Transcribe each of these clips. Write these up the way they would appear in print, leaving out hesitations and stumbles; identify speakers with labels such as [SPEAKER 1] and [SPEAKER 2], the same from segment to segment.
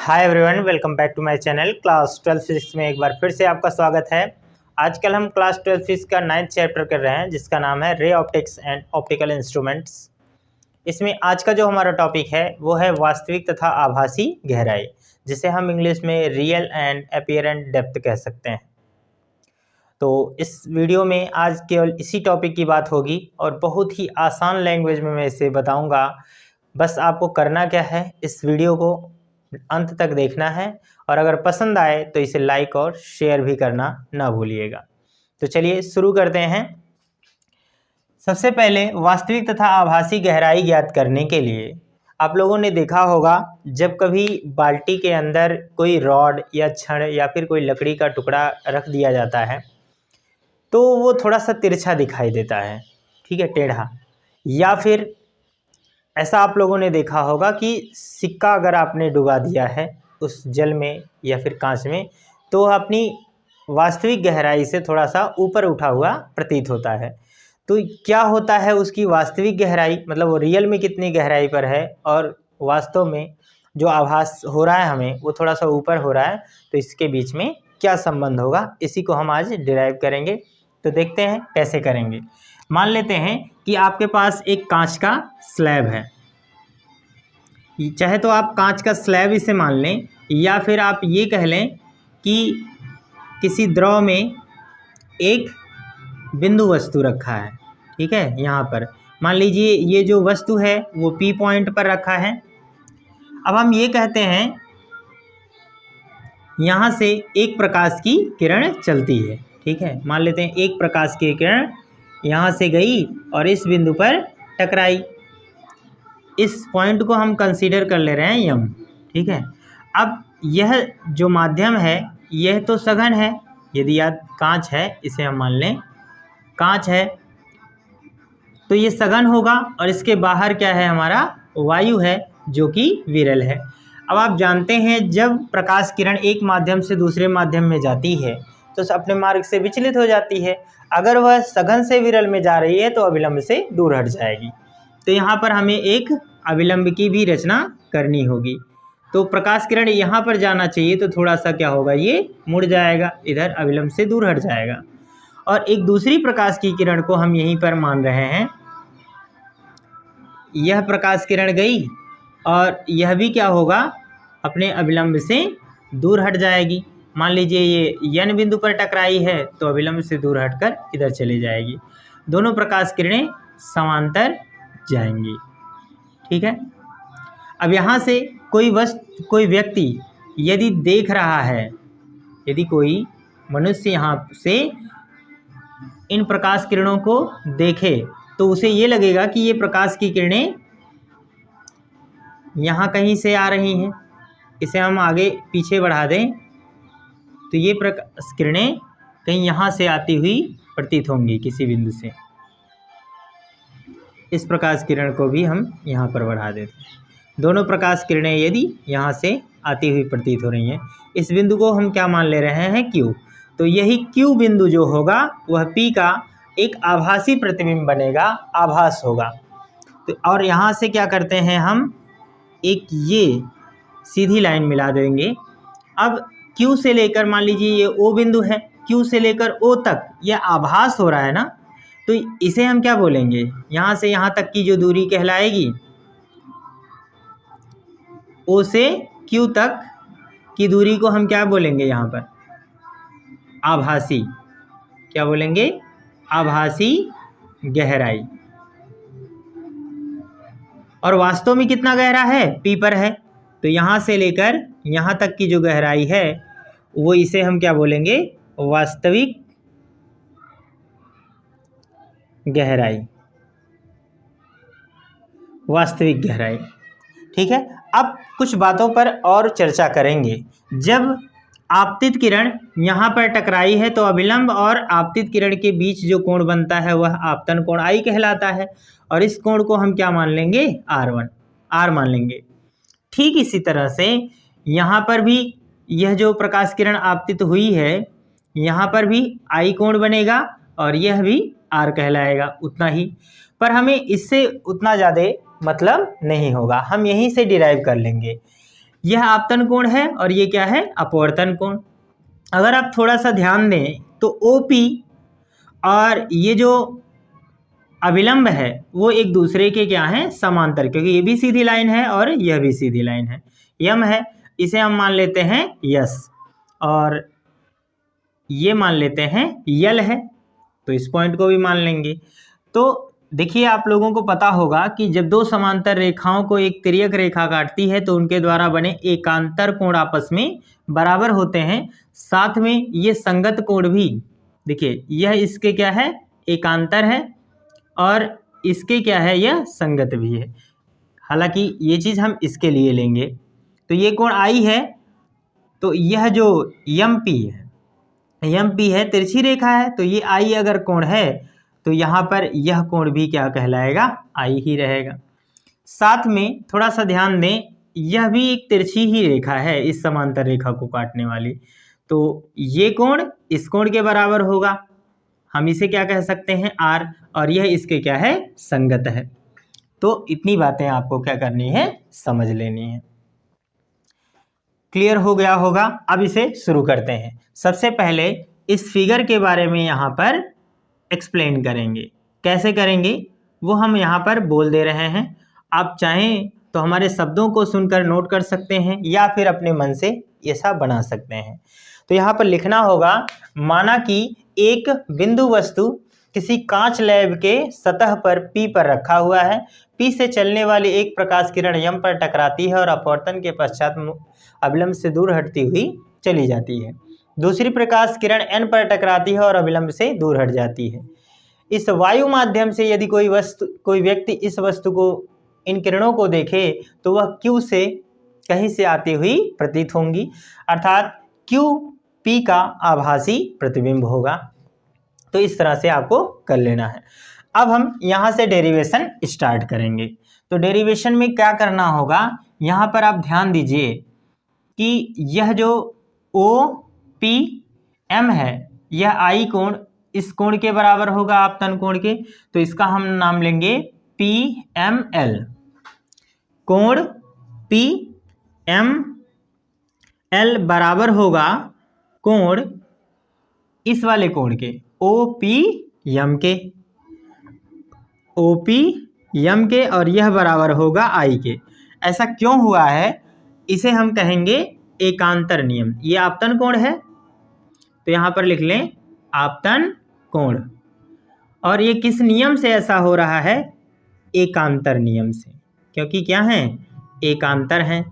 [SPEAKER 1] Hi everyone, welcome back to my channel class 12 physics में एक बार फिर से आपका स्वागत है। आजकल हम क्लास 12 फिजिक्स का 9th चैप्टर कर रहे हैं जिसका नाम है ray optics and optical instruments. इसमें आज का जो हमारा टॉपिक है वो है वास्तविक तथा आभासी गहराई, जिसे हम इंग्लिश में रियल एंड अपीयरेंट डेप्थ कह सकते हैं। तो इस वीडियो में आज केवल इसी टॉपिक की बात होगी और बहुत ही आसान लैंग्वेज में मैं इसे बताऊँगा। बस आपको करना क्या है, इस वीडियो को अंत तक देखना है और अगर पसंद आए तो इसे लाइक और शेयर भी करना ना भूलिएगा। तो चलिए शुरू करते हैं। सबसे पहले वास्तविक तथा आभासी गहराई ज्ञात करने के लिए आप लोगों ने देखा होगा, जब कभी बाल्टी के अंदर कोई रॉड या छड़ या फिर कोई लकड़ी का टुकड़ा रख दिया जाता है तो वो थोड़ा सा तिरछा दिखाई देता है, ठीक है, टेढ़ा। या फिर ऐसा आप लोगों ने देखा होगा कि सिक्का अगर आपने डुबा दिया है उस जल में या फिर कांच में तो अपनी वास्तविक गहराई से थोड़ा सा ऊपर उठा हुआ प्रतीत होता है। तो क्या होता है उसकी वास्तविक गहराई, मतलब वो रियल में कितनी गहराई पर है और वास्तव में जो आभास हो रहा है हमें वो थोड़ा सा ऊपर हो रहा है, तो इसके बीच में क्या संबंध होगा, इसी को हम आज डिराइव करेंगे। तो देखते हैं कैसे करेंगे। मान लेते हैं कि आपके पास एक कांच का स्लैब है, चाहे तो आप कांच का स्लैब इसे मान लें या फिर आप ये कह लें कि किसी द्रव में एक बिंदु वस्तु रखा है, ठीक है। यहाँ पर मान लीजिए ये जो वस्तु है वो पी पॉइंट पर रखा है। अब हम ये कहते हैं यहाँ से एक प्रकाश की किरण चलती है, ठीक है। मान लेते हैं एक प्रकाश की किरण यहाँ से गई और इस बिंदु पर टकराई। इस पॉइंट को हम कंसीडर कर ले रहे हैं यम, ठीक है। अब यह जो माध्यम है यह तो सघन है, यदि याद कांच है, इसे हम मान लें कांच है तो ये सघन होगा और इसके बाहर क्या है, हमारा वायु है जो कि विरल है। अब आप जानते हैं जब प्रकाश किरण एक माध्यम से दूसरे माध्यम में जाती है तो अपने मार्ग से विचलित हो जाती है। अगर वह सघन से विरल में जा रही है तो अविलंब से दूर हट जाएगी। तो यहाँ पर हमें एक अविलंब की भी रचना करनी होगी। तो प्रकाश किरण यहाँ पर जाना चाहिए तो थोड़ा सा क्या होगा, ये मुड़ जाएगा, इधर अविलंब से दूर हट जाएगा। और एक दूसरी प्रकाश की किरण को हम यहीं पर मान रहे हैं, यह प्रकाश किरण गई और यह भी क्या होगा, अपने अविलंब से दूर हट जाएगी। मान लीजिए ये n बिंदु पर टकराई है तो अविलंब से दूर हटकर इधर चली जाएगी। दोनों प्रकाश किरणें समांतर जाएंगी, ठीक है। अब यहाँ से कोई व्यक्ति यदि देख रहा है, यदि कोई मनुष्य यहाँ से इन प्रकाश किरणों को देखे तो उसे ये लगेगा कि ये प्रकाश की किरणें यहाँ कहीं से आ रही हैं। इसे हम आगे पीछे बढ़ा दें तो ये प्रकाश किरणें कहीं यहाँ से आती हुई प्रतीत होंगी किसी बिंदु से। इस प्रकाश किरण को भी हम यहाँ पर बढ़ा देते हैं। दोनों प्रकाश किरणें यदि यहाँ से आती हुई प्रतीत हो रही हैं, इस बिंदु को हम क्या मान ले रहे हैं, Q। तो यही Q बिंदु जो होगा वह P का एक आभासी प्रतिबिंब बनेगा, आभास होगा। तो और यहाँ से क्या करते हैं, हम एक ये सीधी लाइन मिला देंगे। अब Q से लेकर, मान लीजिए ये O बिंदु है, Q से लेकर O तक यह आभास हो रहा है ना, तो इसे हम क्या बोलेंगे, यहाँ से यहाँ तक की जो दूरी कहलाएगी, O से Q तक की दूरी को हम क्या बोलेंगे, यहाँ पर आभासी, क्या बोलेंगे, आभासी गहराई। और वास्तव में कितना गहरा है, P पर है, तो यहाँ से लेकर यहाँ तक की जो गहराई है वो इसे हम क्या बोलेंगे, वास्तविक गहराई, वास्तविक गहराई, ठीक है। अब कुछ बातों पर और चर्चा करेंगे। जब आपतित किरण यहाँ पर टकराई है तो अभिलंब और आपतित किरण के बीच जो कोण बनता है वह आपतन कोण I कहलाता है और इस कोण को हम क्या मान लेंगे, R मान लेंगे। ठीक इसी तरह से यहाँ पर भी यह जो प्रकाश किरण आपतित हुई है यहाँ पर भी I कोण बनेगा और यह भी R कहलाएगा, उतना ही। पर हमें इससे उतना ज़्यादा मतलब नहीं होगा, हम यहीं से डिराइव कर लेंगे। यह आपतन कोण है और ये क्या है, अपवर्तन कोण। अगर आप थोड़ा सा ध्यान दें तो OP और ये जो अविलंब है वो एक दूसरे के क्या हैं, समांतर, क्योंकि ये भी सीधी लाइन है और यह भी सीधी लाइन है। यम है, इसे हम मान लेते हैं यस, और ये मान लेते हैं यल है, तो इस पॉइंट को भी मान लेंगे। तो देखिए, आप लोगों को पता होगा कि जब दो समांतर रेखाओं को एक तिर्यक रेखा काटती है तो उनके द्वारा बने एकांतर कोण आपस में बराबर होते हैं। साथ में ये संगत कोण भी, देखिए यह इसके क्या है, एकांतर है, और इसके क्या है, यह संगत भी है। हालांकि ये चीज़ हम इसके लिए लेंगे। तो ये कोण आई है, तो यह जो MP है तिरछी रेखा है, तो ये आई अगर कोण है तो यहाँ पर यह कोण भी क्या कहलाएगा, आई ही रहेगा। साथ में थोड़ा सा ध्यान दें, यह भी एक तिरछी ही रेखा है इस समांतर रेखा को काटने वाली, तो ये कोण इस कोण के बराबर होगा, हम इसे क्या कह सकते हैं, R, और यह इसके क्या है, संगत है। तो इतनी बातें आपको क्या करनी है, समझ लेनी है। क्लियर हो गया होगा। अब इसे शुरू करते हैं। सबसे पहले इस फिगर के बारे में यहाँ पर एक्सप्लेन करेंगे। कैसे करेंगे वो हम यहाँ पर बोल दे रहे हैं। आप चाहें तो हमारे शब्दों को सुनकर नोट कर सकते हैं या फिर अपने मन से ऐसा बना सकते हैं। तो यहाँ पर लिखना होगा, माना कि एक बिंदु वस्तु किसी कांच स्लैब के सतह पर P पर रखा हुआ है। P से चलने वाली एक प्रकाश किरण M पर टकराती है और अपवर्तन के पश्चात अविलंब से दूर हटती हुई चली जाती है। दूसरी प्रकाश किरण N पर टकराती है और अविलंब से दूर हट जाती है। इस वायु माध्यम से यदि कोई व्यक्ति इस वस्तु को, इन किरणों को देखे तो वह Q से कहीं से आती हुई प्रतीत होंगी, अर्थात Q P का आभासी प्रतिबिंब होगा। तो इस तरह से आपको कर लेना है। अब हम यहाँ से डेरिवेशन स्टार्ट करेंगे। तो डेरिवेशन में क्या करना होगा, यहाँ पर आप ध्यान दीजिए कि यह जो OPM है, यह I कोण इस कोण के बराबर होगा, आपतन कोण के, तो इसका हम नाम लेंगे PML। कोण PML बराबर होगा कोण इस वाले कोण के, OPM के, और यह बराबर होगा I के। ऐसा क्यों हुआ है, इसे हम कहेंगे एकांतर नियम। ये आपतन कोण है, तो यहाँ पर लिख लें आपतन कोण। और ये किस नियम से ऐसा हो रहा है, एकांतर नियम से, क्योंकि क्या है, एकांतर हैं।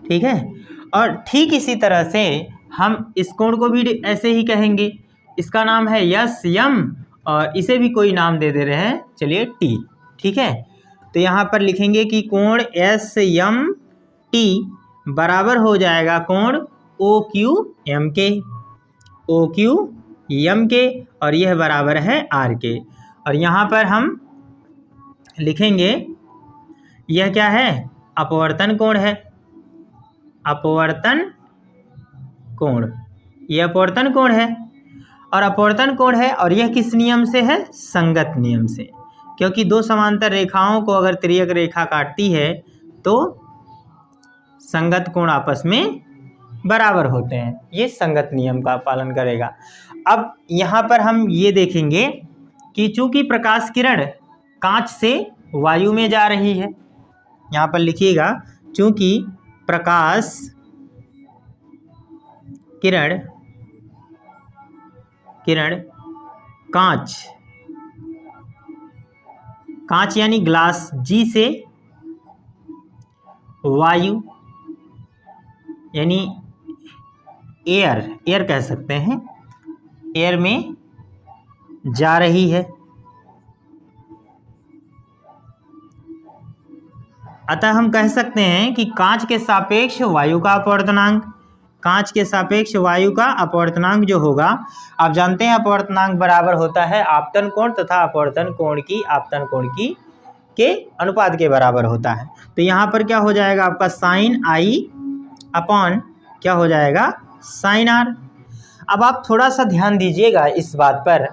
[SPEAKER 1] ठीक है। और ठीक इसी तरह से हम इस कोण को भी ऐसे ही कहेंगे। इसका नाम है SM, और इसे भी कोई नाम दे रहे हैं, चलिए T। ठीक है। तो यहाँ पर लिखेंगे कि कोण SMT बराबर हो जाएगा कोण OQM के, और यह बराबर है R के। और यहाँ पर हम लिखेंगे, यह क्या है, अपवर्तन कोण है, अपवर्तन कोण, यह अपवर्तन कोण है, और अपवर्तन कोण है, और यह किस नियम से है, संगत नियम से। क्योंकि दो समांतर रेखाओं को अगर तिर्यक रेखा काटती है तो संगत कोण आपस में बराबर होते हैं, ये संगत नियम का पालन करेगा। अब यहाँ पर हम ये देखेंगे कि चूंकि प्रकाश किरण कांच से वायु में जा रही है, यहाँ पर लिखिएगा, चूंकि प्रकाश किरण कांच यानी ग्लास G से वायु यानी एयर कह सकते हैं, एयर में जा रही है। अतः हम कह सकते हैं कि कांच के सापेक्ष वायु का अपवर्तनांक, कांच के सापेक्ष वायु का अपवर्तनांक जो होगा, आप जानते हैं अपवर्तनांक बराबर होता है आपतन कोण तथा अपवर्तन कोण की आपतन कोण की के अनुपात के बराबर होता है। तो यहाँ पर क्या हो जाएगा आपका साइन I अपॉन क्या हो जाएगा, साइन R। अब आप थोड़ा सा ध्यान दीजिएगा इस बात पर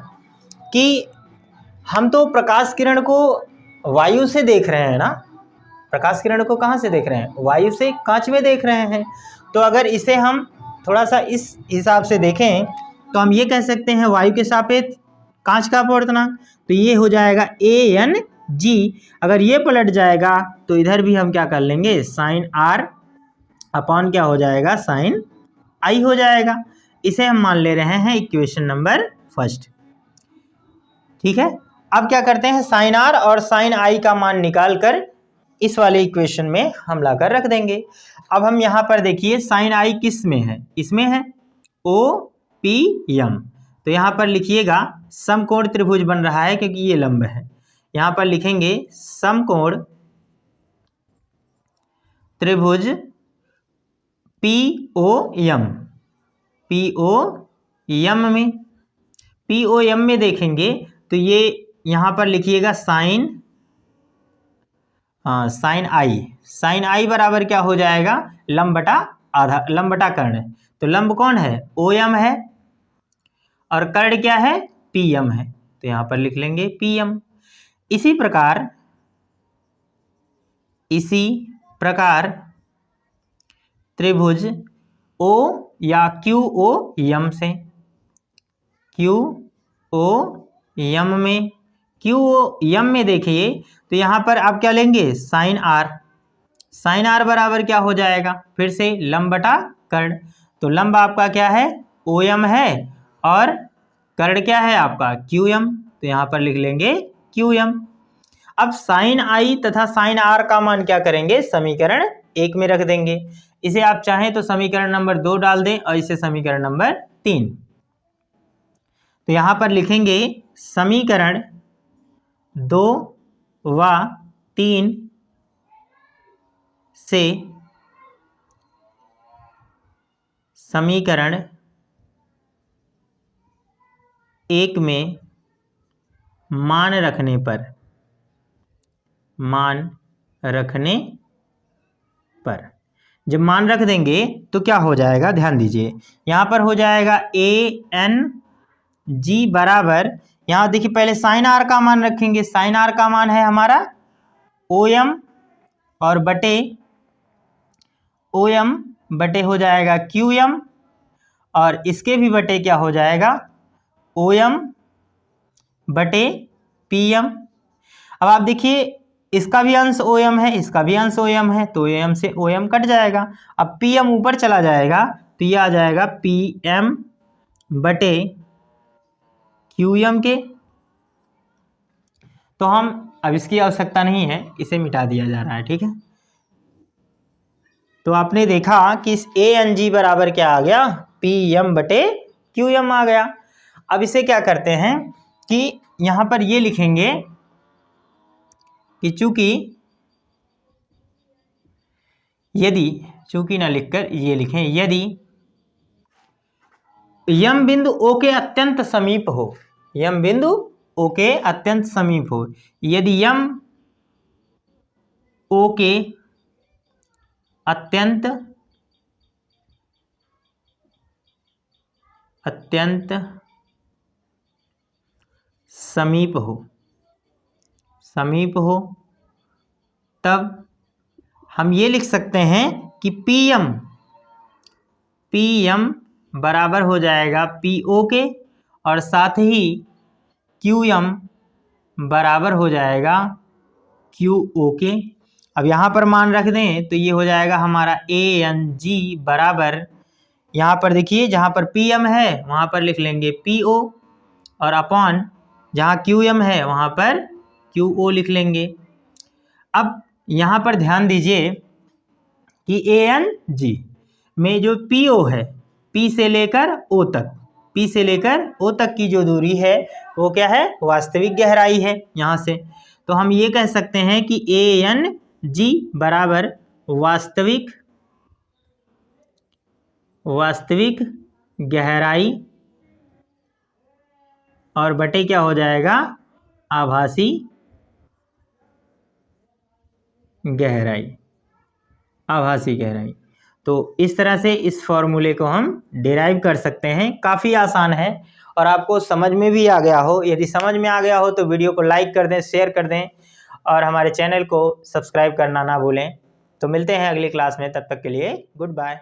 [SPEAKER 1] कि हम तो प्रकाश किरण को वायु से देख रहे हैं ना, प्रकाश किरण को कहाँ से देख रहे हैं? वायु से, कांच में देख रहे हैं। तो अगर इसे हम थोड़ा सा इस हिसाब से देखें तो हम ये कह सकते हैं वायु के सापेक्ष कांच का अपवर्तनांक, तो ये हो जाएगा ANG। अगर ये पलट जाएगा तो इधर भी हम क्या कर लेंगे, साइन R अपॉन क्या हो जाएगा, साइन I हो जाएगा। इसे हम मान ले रहे हैं इक्वेशन नंबर फर्स्ट। ठीक है, अब क्या करते हैं, साइन R और साइन I का मान निकाल कर इस वाले इक्वेशन में हम लाकर रख देंगे। अब हम यहाँ पर देखिए साइन I किस में है, इसमें है OPM। तो यहाँ पर लिखिएगा समकोण त्रिभुज बन रहा है क्योंकि ये लंब है। यहाँ पर लिखेंगे समकोण त्रिभुज POM। POM में देखेंगे तो ये यहाँ पर लिखिएगा साइन I। साइन I बराबर क्या हो जाएगा, लंब बटा आधा, लंब बटा कर्ण। तो लंब कौन है, OM है, और कर्ण क्या है, PM है। तो यहाँ पर लिख लेंगे PM। इसी प्रकार त्रिभुज O या QOM से, QOM में देखिए तो यहाँ पर आप क्या लेंगे, साइन R। साइन R बराबर क्या हो जाएगा, फिर से लंब बटा कर्ण। तो लंब आपका क्या है, OM है, और कर्ण क्या है आपका, QM। तो यहाँ पर लिख लेंगे QM। अब साइन I तथा साइन R का मान क्या करेंगे, समीकरण 1 में रख देंगे। इसे आप चाहें तो समीकरण नंबर 2 डाल दें और इसे समीकरण नंबर 3। तो यहाँ पर लिखेंगे समीकरण 2 व 3 से समीकरण 1 में मान रखने पर जब मान रख देंगे तो क्या हो जाएगा, ध्यान दीजिए यहाँ पर हो जाएगा ANG बराबर, यहाँ देखिए पहले साइन R का मान रखेंगे। साइन R का मान है हमारा OM और बटे हो जाएगा QM, और इसके भी बटे क्या हो जाएगा, OM बटे PM। अब आप देखिए इसका भी अंश OM है, इसका भी अंश OM है, तो OM से OM कट जाएगा। अब PM ऊपर चला जाएगा तो ये आ जाएगा PM बटे QM के। तो हम अब इसकी आवश्यकता नहीं है, इसे मिटा दिया जा रहा है। ठीक है, तो आपने देखा कि इस ANG बराबर क्या आ गया, PM बटे QM आ गया। अब इसे क्या करते हैं कि यहाँ पर ये लिखेंगे कि चूंकि ना लिखकर ये लिखें, यदि यम बिंदु O के अत्यंत समीप हो, यम बिंदु O के अत्यंत समीप हो, यदि यम O के अत्यंत समीप हो तब हम ये लिख सकते हैं कि PM बराबर हो जाएगा PO के, और साथ ही QM बराबर हो जाएगा QO के। अब यहाँ पर मान रख दें तो ये हो जाएगा हमारा ANG बराबर, यहाँ पर देखिए जहाँ पर PM है वहाँ पर लिख लेंगे PO, और अपॉन जहाँ QM है वहाँ पर QO लिख लेंगे। अब यहाँ पर ध्यान दीजिए कि ANG में जो PO है, P से लेकर O तक की जो दूरी है वो क्या है, वास्तविक गहराई है यहाँ से। तो हम ये कह सकते हैं कि ANG बराबर वास्तविक गहराई और बटे क्या हो जाएगा, आभासी गहराई। तो इस तरह से इस फॉर्मूले को हम डिराइव कर सकते हैं। काफ़ी आसान है और आपको समझ में भी आ गया हो। यदि समझ में आ गया हो तो वीडियो को लाइक कर दें, शेयर कर दें और हमारे चैनल को सब्सक्राइब करना ना भूलें। तो मिलते हैं अगली क्लास में, तब तक के लिए गुड बाय।